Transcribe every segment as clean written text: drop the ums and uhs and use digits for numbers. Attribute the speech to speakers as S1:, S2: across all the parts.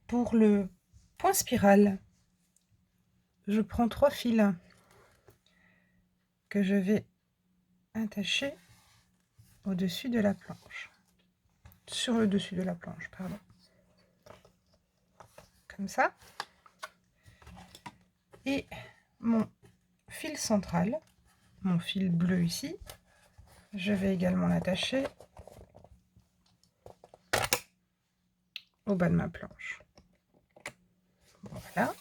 S1: Pour le point spiral, je prends 3 fils que je vais attacher au-dessus de la planche. Sur le dessus de la planche, pardon. Comme ça. Et mon fil central, mon fil bleu ici, je vais également l'attacher au bas de ma planche. Voilà.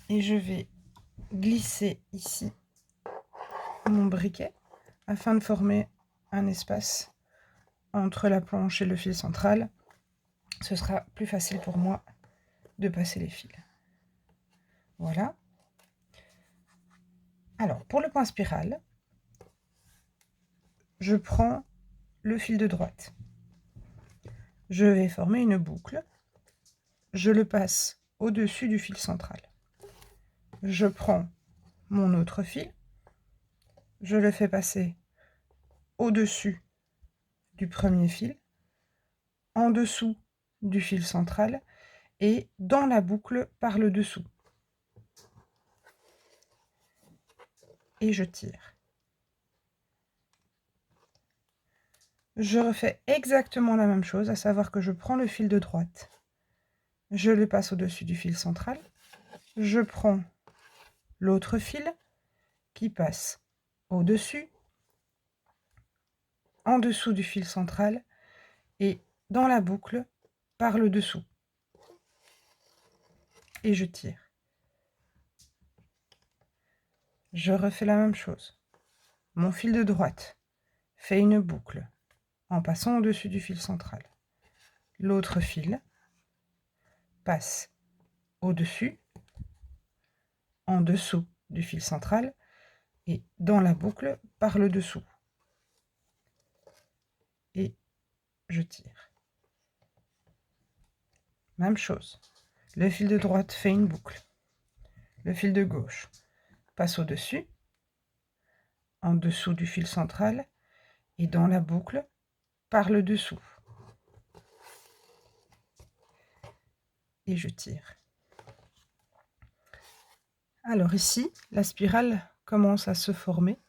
S1: Et je vais glisser ici mon briquet afin de former un espace entre la planche et le fil central. Ce sera plus facile pour moi de passer les fils. Voilà. Alors, pour le point spiral, je prends le fil de droite. Je vais former une boucle. Je le passe au-dessus du fil central. Je prends mon autre fil. Je le fais passer au-dessus du premier fil, en dessous du fil central et dans la boucle par le dessous. Et je tire. Je refais exactement la même chose, à savoir que je prends le fil de droite, je le passe au-dessus du fil central, je prends l'autre fil qui passe au-dessus, en dessous du fil central et dans la boucle par le dessous. Et je tire. Je refais la même chose. Mon fil de droite fait une boucle en passant au-dessus du fil central. L'autre fil passe au-dessus, en dessous du fil central et dans la boucle par le dessous. Et je tire. Même chose. Le fil de droite fait une boucle. Le fil de gauche passe au-dessus, en dessous du fil central et dans la boucle par le dessous. Et je tire. Alors ici, la spirale commence à se former.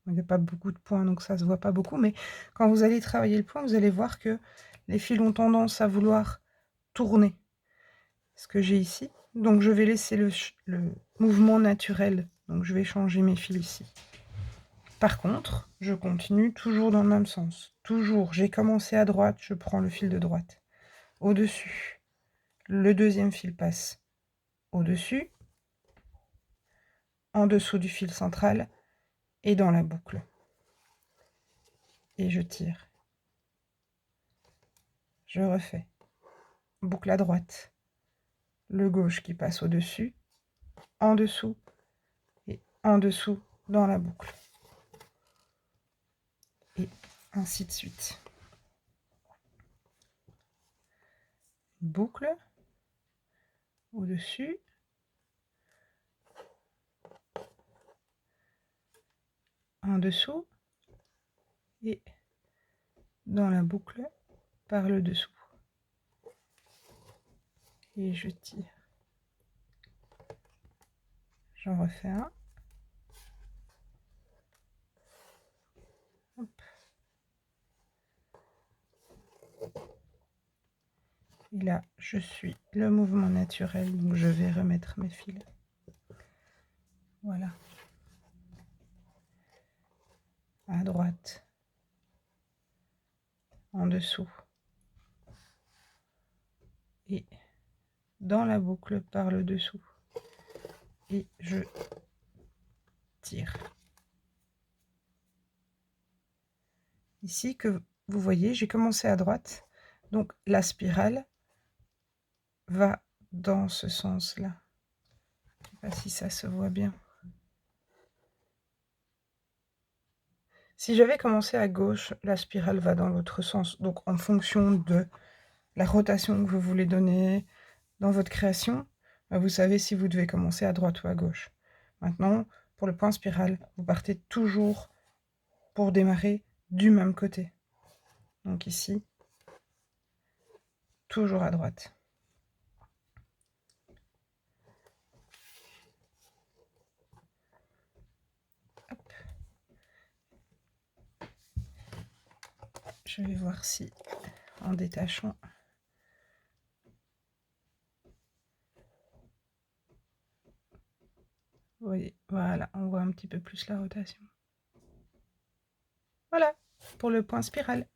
S1: Il n'y a pas beaucoup de points, donc ça ne se voit pas beaucoup, mais quand vous allez travailler le point, vous allez voir que les fils ont tendance à vouloir tourner. Ce que j'ai ici. Donc je vais laisser le mouvement naturel. Donc je vais changer mes fils ici. Par contre, je continue toujours dans le même sens. Toujours, j'ai commencé à droite, je prends le fil de droite. Au-dessus, le deuxième fil passe au-dessus, en dessous du fil central et dans la boucle. Et je tire. Je refais. Boucle à droite. Le gauche qui passe au-dessus, en dessous et en dessous dans la boucle. Et ainsi de suite. Boucle au-dessus, en dessous et dans la boucle par le dessous. Et je tire. J'en refais un. Hop. Et là, je suis le mouvement naturel, donc je vais remettre mes fils. Voilà. À droite. En dessous. Et dans la boucle par le dessous. Et je tire. Ici, que vous voyez, j'ai commencé à droite. Donc la spirale va dans ce sens-là. Je ne sais pas si ça se voit bien. Si j'avais commencé à gauche, la spirale va dans l'autre sens. Donc en fonction de la rotation que vous voulez donner dans votre création, vous savez si vous devez commencer à droite ou à gauche. Maintenant, pour le point spiral, vous partez toujours pour démarrer du même côté. Donc ici, toujours à droite. Hop. Je vais voir si, en détachant, vous voyez, voilà, on voit un petit peu plus la rotation. Voilà, pour le point spirale.